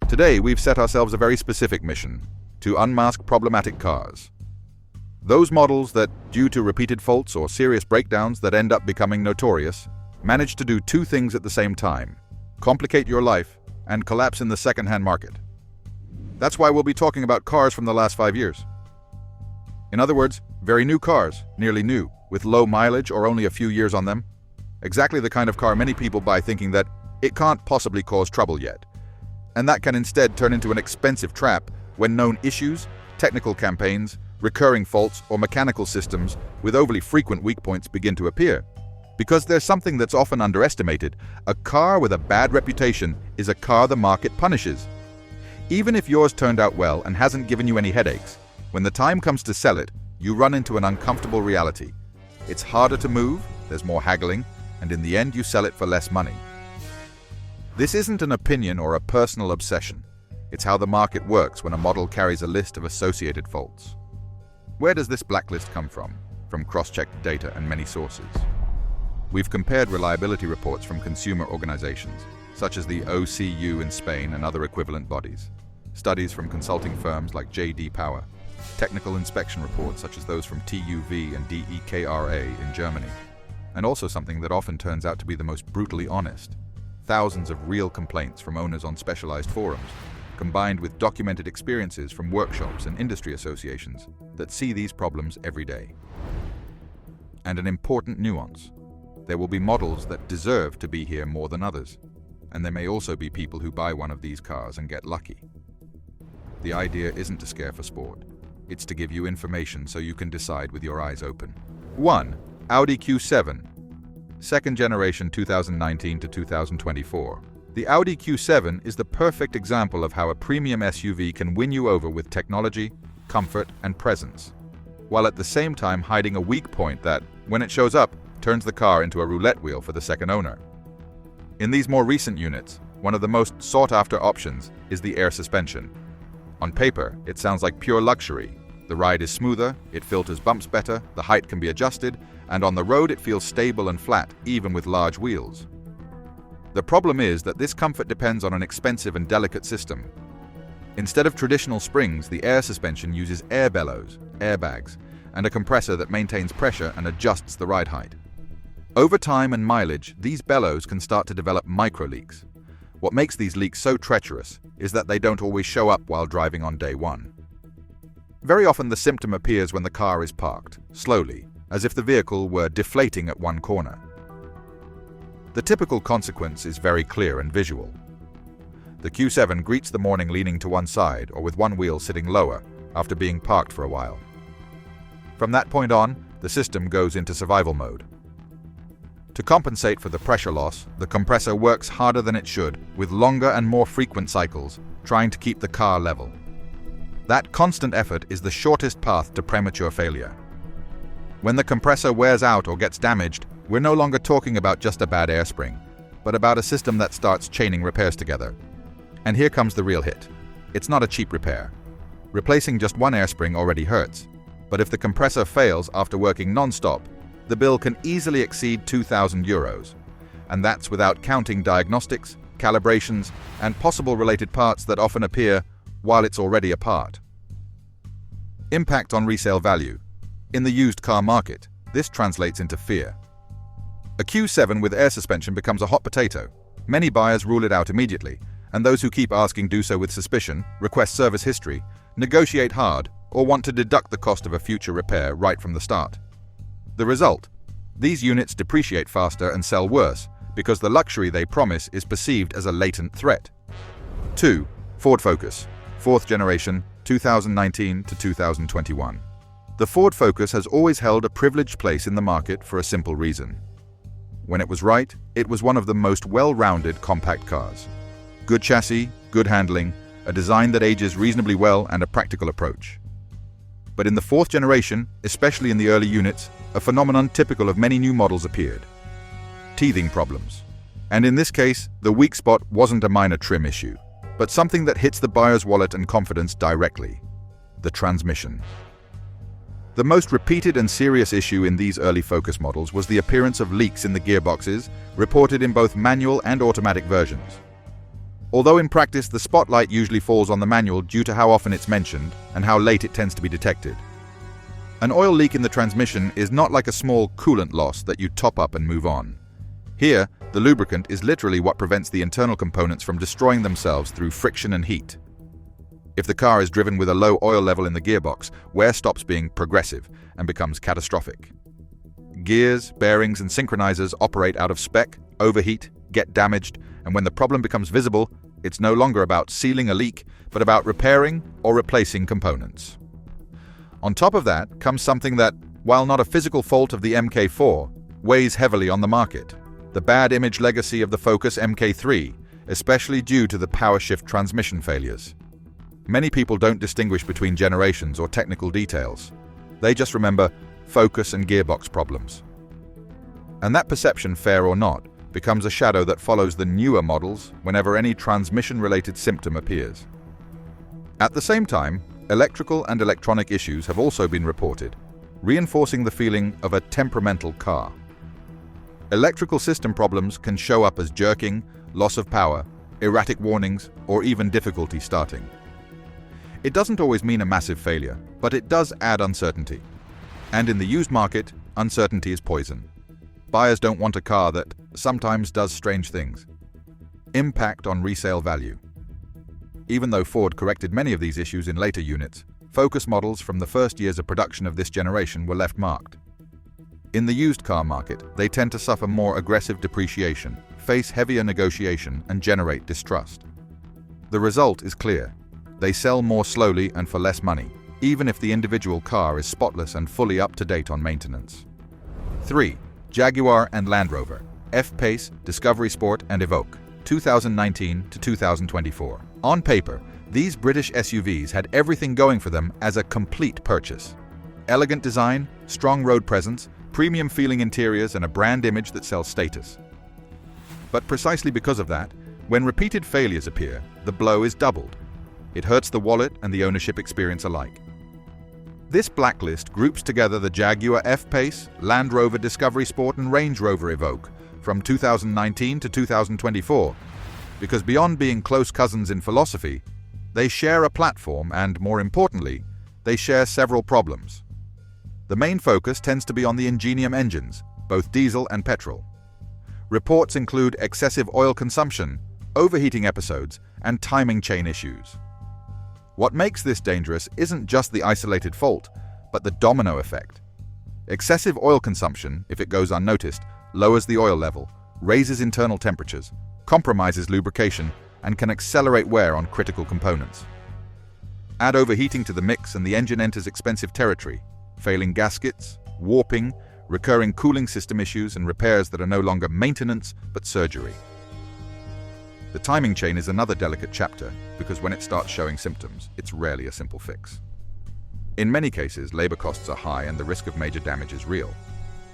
Today, we've set ourselves a very specific mission: to unmask problematic cars. Those models that, due to repeated faults or serious breakdowns that end up becoming notorious, manage to do two things at the same time: complicate your life and collapse in the second-hand market. That's why we'll be talking about cars from the last 5 years. In other words, very new cars, nearly new, with low mileage or only a few years on them. Exactly the kind of car many people buy thinking that it can't possibly cause trouble yet. And that can instead turn into an expensive trap when known issues, technical campaigns, recurring faults, or mechanical systems with overly frequent weak points begin to appear. Because there's something that's often underestimated: a car with a bad reputation is a car the market punishes. Even if yours turned out well and hasn't given you any headaches, when the time comes to sell it, you run into an uncomfortable reality. It's harder to move, there's more haggling, and in the end you sell it for less money. This isn't an opinion or a personal obsession. It's how the market works when a model carries a list of associated faults. Where does this blacklist come from? From cross-checked data and many sources. We've compared reliability reports from consumer organizations, such as the OCU in Spain and other equivalent bodies, studies from consulting firms like J.D. Power, technical inspection reports such as those from TÜV and DEKRA in Germany, and also something that often turns out to be the most brutally honest: thousands of real complaints from owners on specialized forums, combined with documented experiences from workshops and industry associations that see these problems every day. And an important nuance: there will be models that deserve to be here more than others, and there may also be people who buy one of these cars and get lucky. The idea isn't to scare for sport. It's to give you information so you can decide with your eyes open. 1. Audi Q7. Second generation 2019 to 2024. The Audi Q7 is the perfect example of how a premium SUV can win you over with technology, comfort, and presence, while at the same time hiding a weak point that, when it shows up, turns the car into a roulette wheel for the second owner. In these more recent units, one of the most sought-after options is the air suspension. On paper, it sounds like pure luxury. The ride is smoother, it filters bumps better, the height can be adjusted, and on the road it feels stable and flat, even with large wheels. The problem is that this comfort depends on an expensive and delicate system. Instead of traditional springs, the air suspension uses air bellows, airbags, and a compressor that maintains pressure and adjusts the ride height. Over time and mileage, these bellows can start to develop micro-leaks. What makes these leaks so treacherous is that they don't always show up while driving on day one. Very often the symptom appears when the car is parked, slowly, as if the vehicle were deflating at one corner. The typical consequence is very clear and visual. The Q7 greets the morning leaning to one side or with one wheel sitting lower after being parked for a while. From that point on, the system goes into survival mode. To compensate for the pressure loss, the compressor works harder than it should, with longer and more frequent cycles, trying to keep the car level. That constant effort is the shortest path to premature failure. When the compressor wears out or gets damaged, we're no longer talking about just a bad air spring, but about a system that starts chaining repairs together. And here comes the real hit. It's not a cheap repair. Replacing just one air spring already hurts, but if the compressor fails after working non-stop, the bill can easily exceed €2,000, and that's without counting diagnostics, calibrations, and possible related parts that often appear while it's already apart. Impact on resale value. In the used car market, this translates into fear. A Q7 with air suspension becomes a hot potato. Many buyers rule it out immediately, and those who keep asking do so with suspicion, request service history, negotiate hard, or want to deduct the cost of a future repair right from the start. The result? These units depreciate faster and sell worse because the luxury they promise is perceived as a latent threat. 2. Ford Focus. Fourth generation, 2019 to 2021. The Ford Focus has always held a privileged place in the market for a simple reason. When it was right, it was one of the most well-rounded compact cars. Good chassis, good handling, a design that ages reasonably well, and a practical approach. But in the fourth generation, especially in the early units, a phenomenon typical of many new models appeared: teething problems. And in this case, the weak spot wasn't a minor trim issue, but something that hits the buyer's wallet and confidence directly: the transmission. The most repeated and serious issue in these early Focus models was the appearance of leaks in the gearboxes, reported in both manual and automatic versions. Although in practice the spotlight usually falls on the manual due to how often it's mentioned and how late it tends to be detected. An oil leak in the transmission is not like a small coolant loss that you top up and move on. Here, the lubricant is literally what prevents the internal components from destroying themselves through friction and heat. If the car is driven with a low oil level in the gearbox, wear stops being progressive and becomes catastrophic. Gears, bearings, and synchronizers operate out of spec, overheat, get damaged, and when the problem becomes visible, it's no longer about sealing a leak, but about repairing or replacing components. On top of that comes something that, while not a physical fault of the MK4, weighs heavily on the market: the bad image legacy of the Focus MK3, especially due to the power shift transmission failures. Many people don't distinguish between generations or technical details. They just remember Focus and gearbox problems. And that perception, fair or not, becomes a shadow that follows the newer models whenever any transmission-related symptom appears. At the same time, electrical and electronic issues have also been reported, reinforcing the feeling of a temperamental car. Electrical system problems can show up as jerking, loss of power, erratic warnings, or even difficulty starting. It doesn't always mean a massive failure, but it does add uncertainty. And in the used market, uncertainty is poison. Buyers don't want a car that sometimes does strange things. Impact on resale value. Even though Ford corrected many of these issues in later units, Focus models from the first years of production of this generation were left marked. In the used car market, they tend to suffer more aggressive depreciation, face heavier negotiation, and generate distrust. The result is clear. They sell more slowly and for less money, even if the individual car is spotless and fully up to date on maintenance. 3. Jaguar and Land Rover, F-Pace, Discovery Sport, and Evoque, 2019 to 2024. On paper, these British SUVs had everything going for them as a complete purchase. Elegant design, strong road presence, premium-feeling interiors, and a brand image that sells status. But precisely because of that, when repeated failures appear, the blow is doubled. It hurts the wallet and the ownership experience alike. This blacklist groups together the Jaguar F-Pace, Land Rover Discovery Sport, and Range Rover Evoque from 2019 to 2024, because beyond being close cousins in philosophy, they share a platform and, more importantly, they share several problems. The main focus tends to be on the Ingenium engines, both diesel and petrol. Reports include excessive oil consumption, overheating episodes, and timing chain issues. What makes this dangerous isn't just the isolated fault, but the domino effect. Excessive oil consumption, if it goes unnoticed, lowers the oil level, raises internal temperatures, compromises lubrication, and can accelerate wear on critical components. Add overheating to the mix and the engine enters expensive territory: failing gaskets, warping, recurring cooling system issues, and repairs that are no longer maintenance but surgery. The timing chain is another delicate chapter, because when it starts showing symptoms, it's rarely a simple fix. In many cases, labor costs are high and the risk of major damage is real.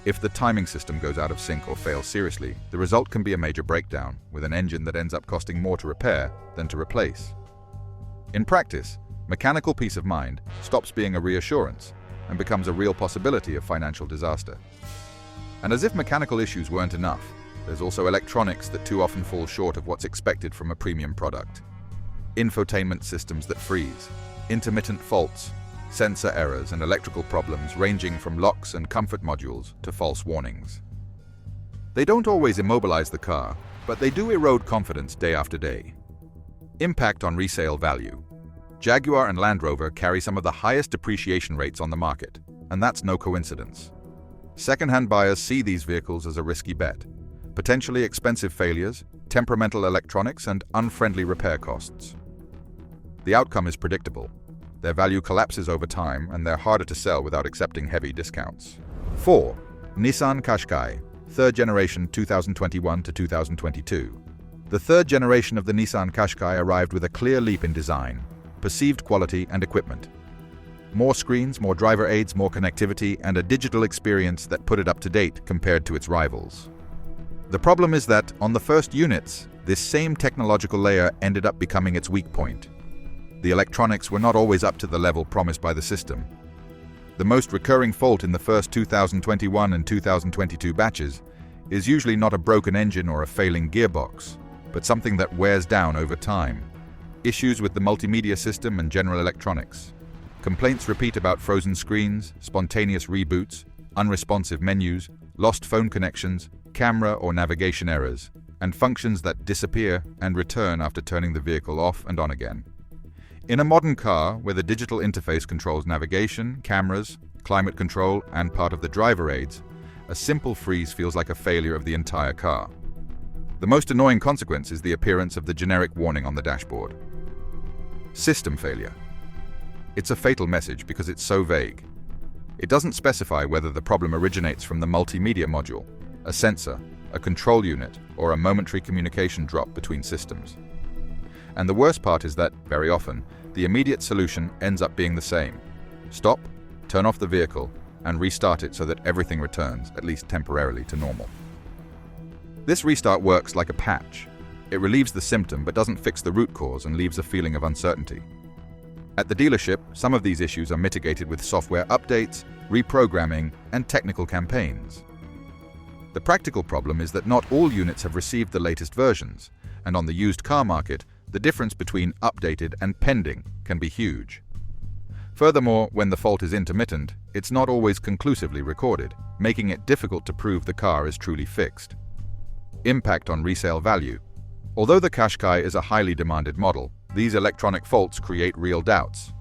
If the timing system goes out of sync or fails seriously, the result can be a major breakdown, with an engine that ends up costing more to repair than to replace. In practice, mechanical peace of mind stops being a reassurance and becomes a real possibility of financial disaster. And as if mechanical issues weren't enough, there's also electronics that too often fall short of what's expected from a premium product. Infotainment systems that freeze, intermittent faults, sensor errors, and electrical problems ranging from locks and comfort modules to false warnings. They don't always immobilize the car, but they do erode confidence day after day. Impact on resale value. Jaguar and Land Rover carry some of the highest depreciation rates on the market, and that's no coincidence. Second-hand buyers see these vehicles as a risky bet: potentially expensive failures, temperamental electronics, and unfriendly repair costs. The outcome is predictable. Their value collapses over time, and they're harder to sell without accepting heavy discounts. 4. Nissan Qashqai, third generation 2021 to 2022. The third generation of the Nissan Qashqai arrived with a clear leap in design, perceived quality, and equipment. More screens, more driver aids, more connectivity, and a digital experience that put it up to date compared to its rivals. The problem is that, on the first units, this same technological layer ended up becoming its weak point. The electronics were not always up to the level promised by the system. The most recurring fault in the first 2021 and 2022 batches is usually not a broken engine or a failing gearbox, but something that wears down over time. Issues with the multimedia system and general electronics. Complaints repeat about frozen screens, spontaneous reboots, unresponsive menus, lost phone connections, camera or navigation errors, and functions that disappear and return after turning the vehicle off and on again. In a modern car, where the digital interface controls navigation, cameras, climate control, and part of the driver aids, a simple freeze feels like a failure of the entire car. The most annoying consequence is the appearance of the generic warning on the dashboard. System failure. It's a fatal message because it's so vague. It doesn't specify whether the problem originates from the multimedia module, a sensor, a control unit, or a momentary communication drop between systems. And the worst part is that, very often, the immediate solution ends up being the same. Stop, turn off the vehicle, and restart it so that everything returns, at least temporarily, to normal. This restart works like a patch. It relieves the symptom but doesn't fix the root cause and leaves a feeling of uncertainty. At the dealership, some of these issues are mitigated with software updates, reprogramming, and technical campaigns. The practical problem is that not all units have received the latest versions, and on the used car market, the difference between updated and pending can be huge. Furthermore, when the fault is intermittent, it's not always conclusively recorded, making it difficult to prove the car is truly fixed. Impact on resale value. Although the Qashqai is a highly demanded model, these electronic faults create real doubts.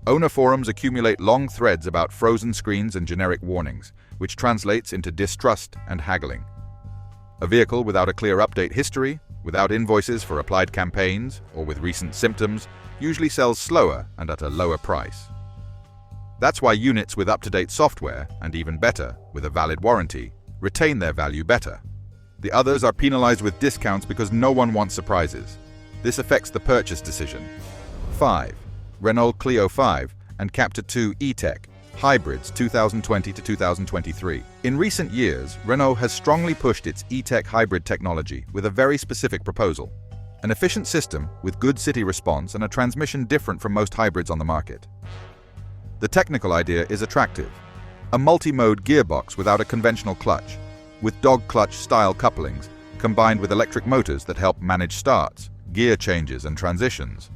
Owner forums accumulate long threads about frozen screens and generic warnings, which translates into distrust and haggling. A vehicle without a clear update history, without invoices for applied campaigns, or with recent symptoms, usually sells slower and at a lower price. That's why units with up-to-date software, and even better, with a valid warranty, retain their value better. The others are penalized with discounts because no one wants surprises. This affects the purchase decision. 5. Renault Clio 5 and Captur 2 E-Tech, hybrids 2020 to 2023. In recent years, Renault has strongly pushed its E-Tech hybrid technology with a very specific proposal. An efficient system with good city response and a transmission different from most hybrids on the market. The technical idea is attractive. A multi-mode gearbox without a conventional clutch, with dog clutch style couplings, combined with electric motors that help manage starts, gear changes and transitions.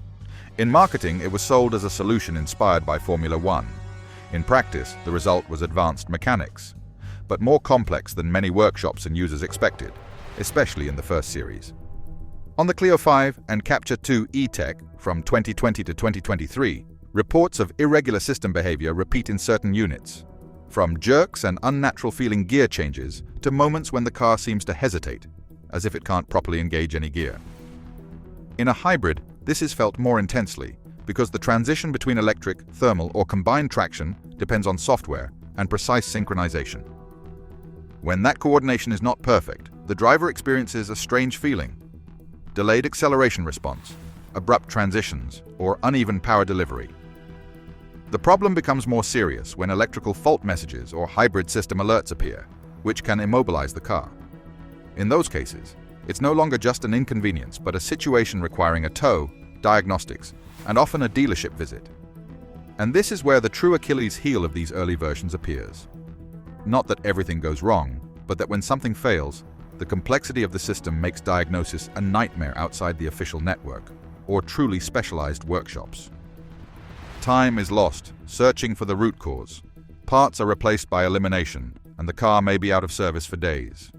In marketing, it was sold as a solution inspired by Formula One. In practice, the result was advanced mechanics, but more complex than many workshops and users expected, especially in the first series. On the Clio 5 and Captur 2 E-Tech from 2020 to 2023, reports of irregular system behavior repeat in certain units, from jerks and unnatural-feeling gear changes to moments when the car seems to hesitate, as if it can't properly engage any gear. In a hybrid, this is felt more intensely because the transition between electric, thermal, or combined traction depends on software and precise synchronization. When that coordination is not perfect, the driver experiences a strange feeling: delayed acceleration response, abrupt transitions, or uneven power delivery. The problem becomes more serious when electrical fault messages or hybrid system alerts appear, which can immobilize the car. In those cases, it's no longer just an inconvenience, but a situation requiring a tow, diagnostics, and often a dealership visit. And this is where the true Achilles heel of these early versions appears. Not that everything goes wrong, but that when something fails, the complexity of the system makes diagnosis a nightmare outside the official network, or truly specialized workshops. Time is lost searching for the root cause. Parts are replaced by elimination, and the car may be out of service for days.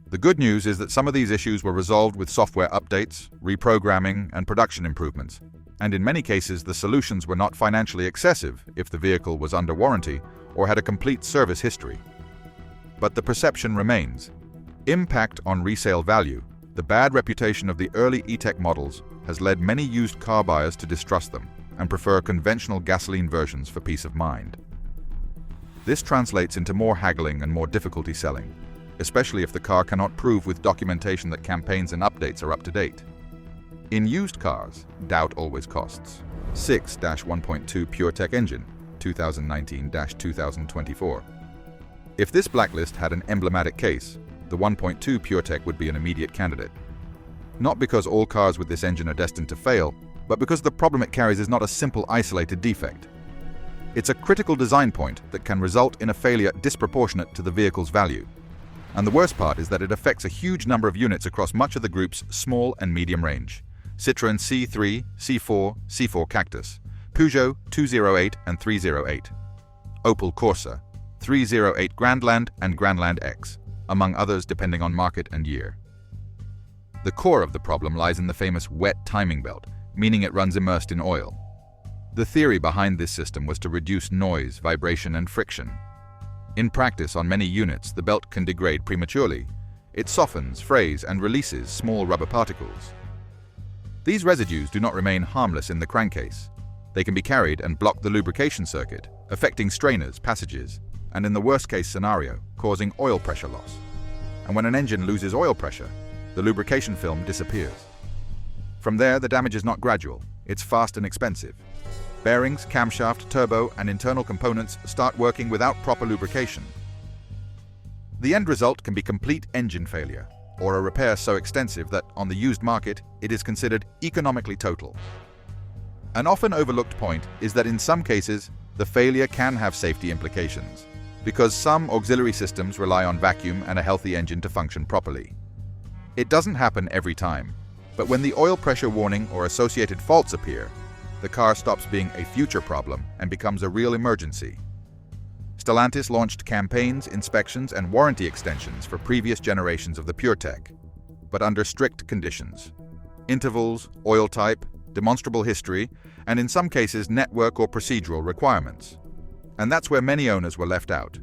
The good news is that some of these issues were resolved with software updates, reprogramming, and production improvements, and in many cases the solutions were not financially excessive if the vehicle was under warranty or had a complete service history. But the perception remains. Impact on resale value. The bad reputation of the early E-Tech models has led many used car buyers to distrust them and prefer conventional gasoline versions for peace of mind. This translates into more haggling and more difficulty selling, especially if the car cannot prove with documentation that campaigns and updates are up to date. In used cars, doubt always costs. 6-1.2 PureTech engine, 2019-2024. If this blacklist had an emblematic case, the 1.2 PureTech would be an immediate candidate. Not because all cars with this engine are destined to fail, but because the problem it carries is not a simple isolated defect. It's a critical design point that can result in a failure disproportionate to the vehicle's value. And the worst part is that it affects a huge number of units across much of the group's small and medium range. Citroën C3, C4, C4 Cactus, Peugeot 208 and 308, Opel Corsa, 308 Grandland and Grandland X, among others depending on market and year. The core of the problem lies in the famous wet timing belt, meaning it runs immersed in oil. The theory behind this system was to reduce noise, vibration, and friction. In practice, on many units, the belt can degrade prematurely. It softens, frays, and releases small rubber particles. These residues do not remain harmless in the crankcase. They can be carried and block the lubrication circuit, affecting strainers, passages, and in the worst-case scenario, causing oil pressure loss. And when an engine loses oil pressure, the lubrication film disappears. From there, the damage is not gradual, it's fast and expensive. Bearings, camshaft, turbo, and internal components start working without proper lubrication. The end result can be complete engine failure, or a repair so extensive that, on the used market, it is considered economically total. An often overlooked point is that in some cases, the failure can have safety implications, because some auxiliary systems rely on vacuum and a healthy engine to function properly. It doesn't happen every time, but when the oil pressure warning or associated faults appear, the car stops being a future problem and becomes a real emergency. Stellantis launched campaigns, inspections, and warranty extensions for previous generations of the PureTech, but under strict conditions. Intervals, oil type, demonstrable history, and in some cases network or procedural requirements. And that's where many owners were left out.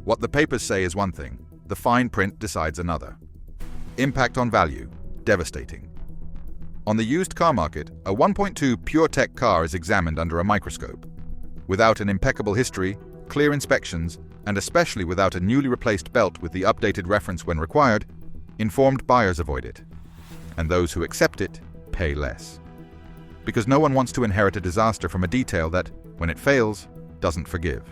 What the papers say is one thing, the fine print decides another. Impact on value, devastating. On the used car market, a 1.2 PureTech car is examined under a microscope. Without an impeccable history, clear inspections, and especially without a newly replaced belt with the updated reference when required, informed buyers avoid it. And those who accept it pay less. Because no one wants to inherit a disaster from a detail that, when it fails, doesn't forgive.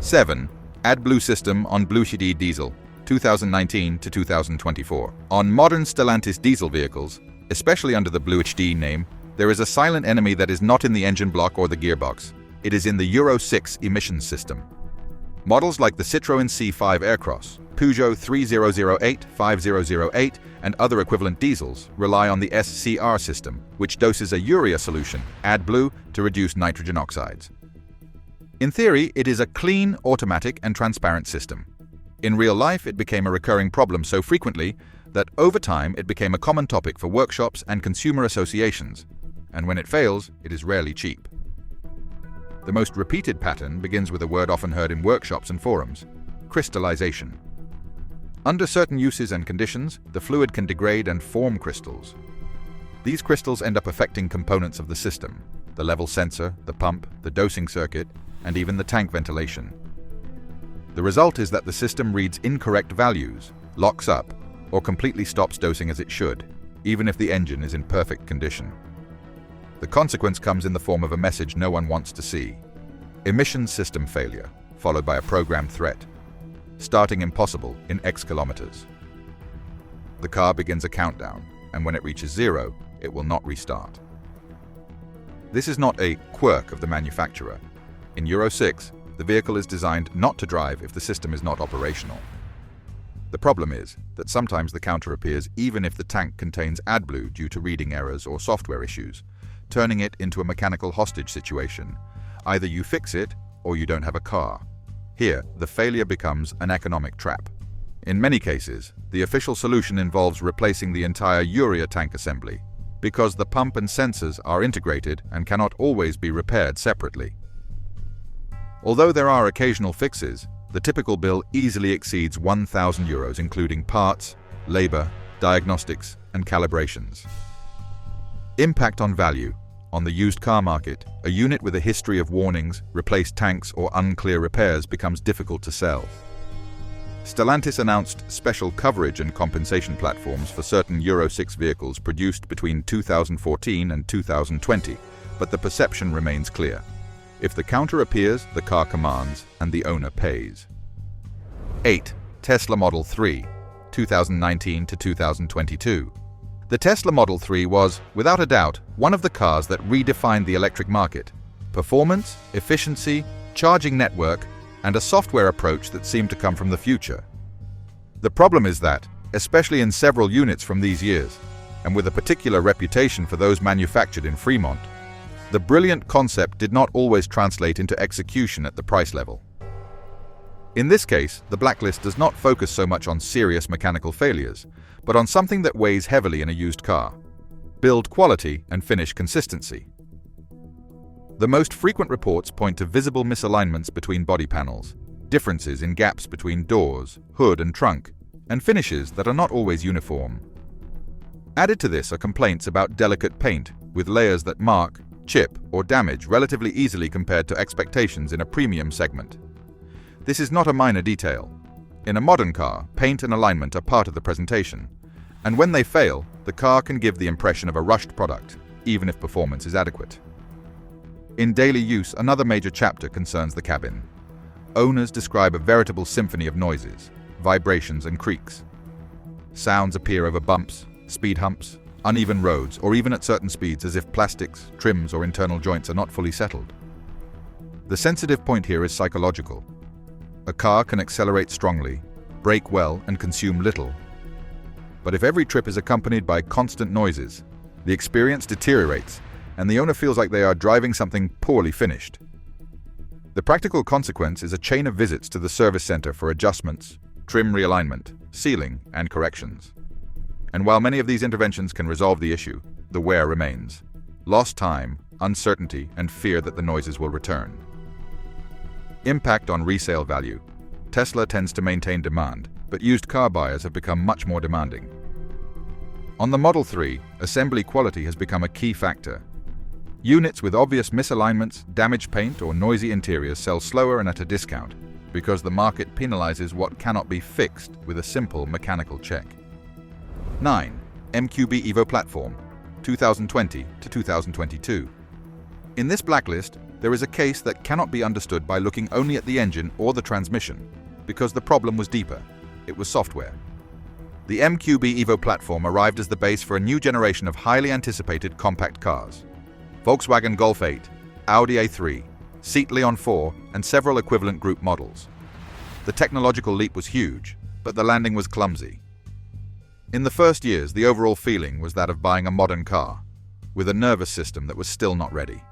7. AdBlue system on BlueHD diesel, 2019 to 2024. On modern Stellantis diesel vehicles, especially under the BlueHD name, there is a silent enemy that is not in the engine block or the gearbox. It is in the Euro 6 emissions system. Models like the Citroën C5 Aircross, Peugeot 3008, 5008, and other equivalent diesels rely on the SCR system, which doses a urea solution, AdBlue, to reduce nitrogen oxides. In theory, it is a clean, automatic, and transparent system. In real life, it became a recurring problem so frequently that over time it became a common topic for workshops and consumer associations, and when it fails, it is rarely cheap. The most repeated pattern begins with a word often heard in workshops and forums: crystallization. Under certain uses and conditions, the fluid can degrade and form crystals. These crystals end up affecting components of the system: the level sensor, the pump, the dosing circuit, and even the tank ventilation. The result is that the system reads incorrect values, locks up, or completely stops dosing as it should, even if the engine is in perfect condition. The consequence comes in the form of a message no one wants to see: emissions system failure, followed by a programmed threat. Starting impossible in X kilometers. The car begins a countdown, and when it reaches 0, it will not restart. This is not a quirk of the manufacturer. In Euro 6, the vehicle is designed not to drive if the system is not operational. The problem is that sometimes the counter appears even if the tank contains AdBlue due to reading errors or software issues, turning it into a mechanical hostage situation. Either you fix it or you don't have a car. Here, the failure becomes an economic trap. In many cases, the official solution involves replacing the entire urea tank assembly, because the pump and sensors are integrated and cannot always be repaired separately. Although there are occasional fixes, the typical bill easily exceeds €1,000 including parts, labor, diagnostics, and calibrations. Impact on value. On the used car market, a unit with a history of warnings, replaced tanks, or unclear repairs becomes difficult to sell. Stellantis announced special coverage and compensation platforms for certain Euro 6 vehicles produced between 2014 and 2020, but the perception remains clear. If the counter appears, the car commands, and the owner pays. 8. Tesla Model 3, 2019 to 2022. The Tesla Model 3 was, without a doubt, one of the cars that redefined the electric market. Performance, efficiency, charging network, and a software approach that seemed to come from the future. The problem is that, especially in several units from these years, and with a particular reputation for those manufactured in Fremont, the brilliant concept did not always translate into execution at the price level. In this case, the blacklist does not focus so much on serious mechanical failures, but on something that weighs heavily in a used car: build quality and finish consistency. The most frequent reports point to visible misalignments between body panels, differences in gaps between doors, hood and trunk, and finishes that are not always uniform. Added to this are complaints about delicate paint, with layers that mark, chip, or damage relatively easily compared to expectations in a premium segment. This is not a minor detail. In a modern car, paint and alignment are part of the presentation, and when they fail, the car can give the impression of a rushed product, even if performance is adequate. In daily use, another major chapter concerns the cabin. Owners describe a veritable symphony of noises, vibrations and creaks. Sounds appear over bumps, speed humps, uneven roads, or even at certain speeds as if plastics, trims, or internal joints are not fully settled. The sensitive point here is psychological. A car can accelerate strongly, brake well, and consume little. But if every trip is accompanied by constant noises, the experience deteriorates, and the owner feels like they are driving something poorly finished. The practical consequence is a chain of visits to the service center for adjustments, trim realignment, sealing, and corrections. And while many of these interventions can resolve the issue, the wear remains. Lost time, uncertainty, and fear that the noises will return. Impact on resale value. Tesla tends to maintain demand, but used car buyers have become much more demanding. On the Model 3, assembly quality has become a key factor. Units with obvious misalignments, damaged paint, or noisy interiors sell slower and at a discount, because the market penalizes what cannot be fixed with a simple mechanical check. 9. MQB Evo Platform, 2020 to 2022. In this blacklist, there is a case that cannot be understood by looking only at the engine or the transmission, because the problem was deeper. It was software. The MQB Evo platform arrived as the base for a new generation of highly anticipated compact cars. Volkswagen Golf 8, Audi A3, Seat Leon 4, and several equivalent group models. The technological leap was huge, but the landing was clumsy. In the first years, the overall feeling was that of buying a modern car, with a nervous system that was still not ready.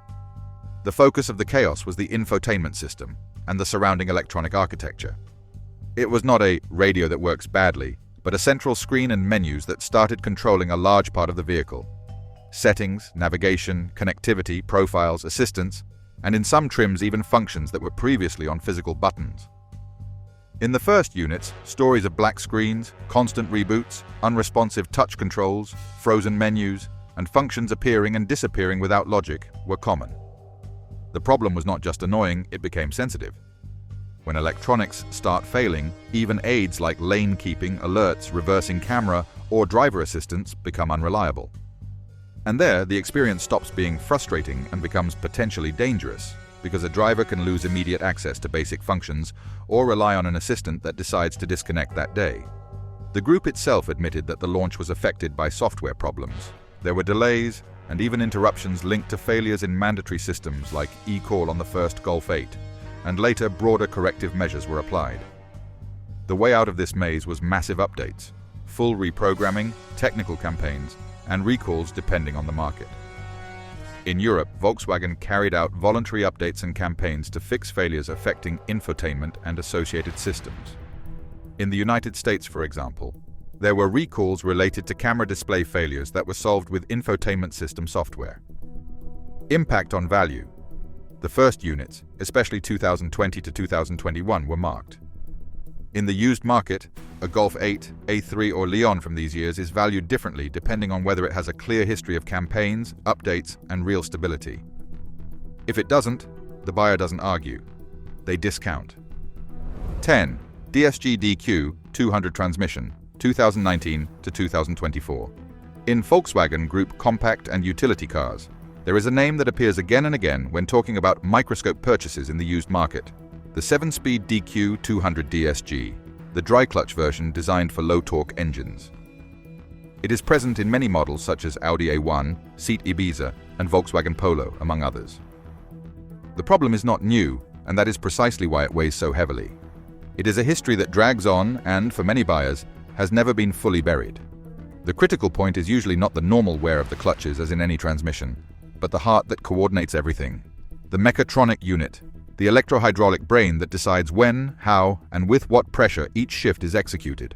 The focus of the chaos was the infotainment system and the surrounding electronic architecture. It was not a radio that works badly, but a central screen and menus that started controlling a large part of the vehicle. Settings, navigation, connectivity, profiles, assistance, and in some trims even functions that were previously on physical buttons. In the first units, stories of black screens, constant reboots, unresponsive touch controls, frozen menus, and functions appearing and disappearing without logic were common. The problem was not just annoying, it became sensitive. When electronics start failing, even aids like lane keeping, alerts, reversing camera, or driver assistance become unreliable. And there, the experience stops being frustrating and becomes potentially dangerous, because a driver can lose immediate access to basic functions or rely on an assistant that decides to disconnect that day. The group itself admitted that the launch was affected by software problems. There were delays and even interruptions linked to failures in mandatory systems like eCall on the first Golf 8, and later broader corrective measures were applied. The way out of this maze was massive updates, full reprogramming, technical campaigns, and recalls depending on the market. In Europe, Volkswagen carried out voluntary updates and campaigns to fix failures affecting infotainment and associated systems. In the United States, for example, there were recalls related to camera display failures that were solved with infotainment system software. Impact on value. The first units, especially 2020 to 2021, were marked. In the used market, a Golf 8, A3, or Leon from these years is valued differently depending on whether it has a clear history of campaigns, updates, and real stability. If it doesn't, the buyer doesn't argue. They discount. 10. DSG DQ 200 transmission, 2019 to 2024. In Volkswagen Group compact and utility cars, there is a name that appears again and again when talking about microscope purchases in the used market: the 7-speed DQ 200 DSG, the dry clutch version designed for low-torque engines. It is present in many models such as Audi A1, Seat Ibiza, and Volkswagen Polo, among others. The problem is not new, and that is precisely why it weighs so heavily. It is a history that drags on and, for many buyers, has never been fully buried. The critical point is usually not the normal wear of the clutches as in any transmission, but the heart that coordinates everything. The mechatronic unit, the electrohydraulic brain that decides when, how, and with what pressure each shift is executed.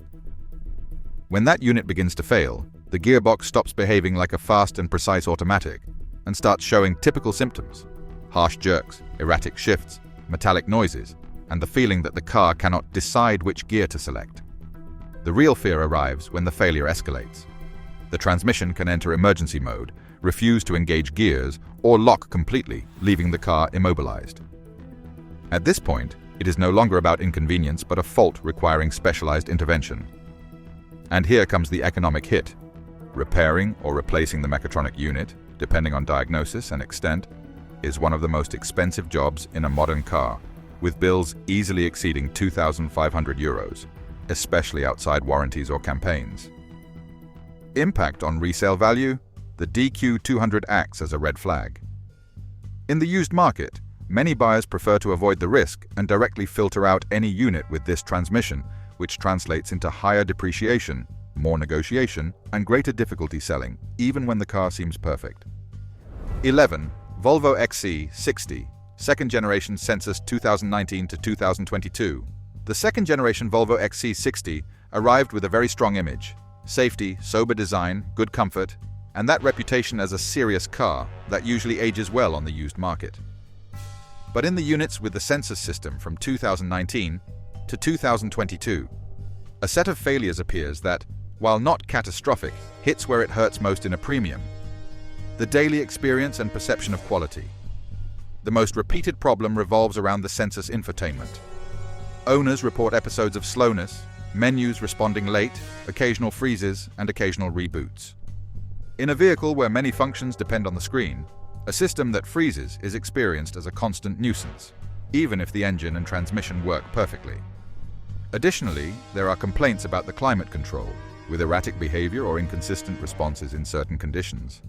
When that unit begins to fail, the gearbox stops behaving like a fast and precise automatic and starts showing typical symptoms: harsh jerks, erratic shifts, metallic noises, and the feeling that the car cannot decide which gear to select. The real fear arrives when the failure escalates. The transmission can enter emergency mode, refuse to engage gears, or lock completely, leaving the car immobilized. At this point, it is no longer about inconvenience but a fault requiring specialized intervention. And here comes the economic hit. Repairing or replacing the mechatronic unit, depending on diagnosis and extent, is one of the most expensive jobs in a modern car, with bills easily exceeding €2,500, especially outside warranties or campaigns. Impact on resale value? The DQ200 acts as a red flag. In the used market, many buyers prefer to avoid the risk and directly filter out any unit with this transmission, which translates into higher depreciation, more negotiation, and greater difficulty selling, even when the car seems perfect. 11. Volvo XC60, second generation census 2019 to 2022. The second generation Volvo XC60 arrived with a very strong image: safety, sober design, good comfort, and that reputation as a serious car that usually ages well on the used market. But in the units with the census system from 2019 to 2022, a set of failures appears that, while not catastrophic, hits where it hurts most in a premium: the daily experience and perception of quality. The most repeated problem revolves around the census infotainment. Owners report episodes of slowness, menus responding late, occasional freezes, and occasional reboots. In a vehicle where many functions depend on the screen, a system that freezes is experienced as a constant nuisance, even if the engine and transmission work perfectly. Additionally, there are complaints about the climate control, with erratic behavior or inconsistent responses in certain conditions,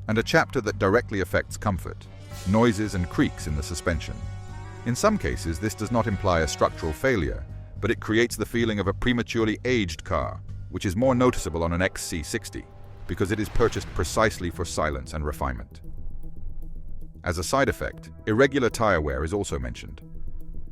and a chapter that directly affects comfort: noises and creaks in the suspension. In some cases, this does not imply a structural failure, but it creates the feeling of a prematurely aged car, which is more noticeable on an XC60, because it is purchased precisely for silence and refinement. As a side effect, irregular tire wear is also mentioned.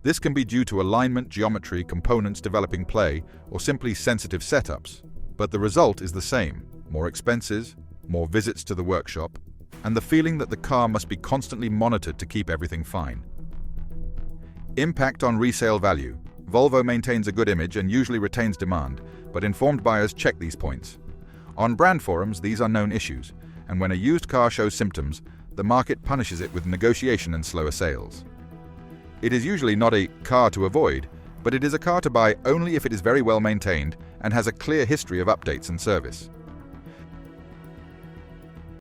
This can be due to alignment, geometry, components developing play, or simply sensitive setups, but the result is the same: more expenses, more visits to the workshop, and the feeling that the car must be constantly monitored to keep everything fine. Impact on resale value. Volvo maintains a good image and usually retains demand, but informed buyers check these points. On brand forums, these are known issues, and when a used car shows symptoms, the market punishes it with negotiation and slower sales. It is usually not a car to avoid, but it is a car to buy only if it is very well maintained and has a clear history of updates and service.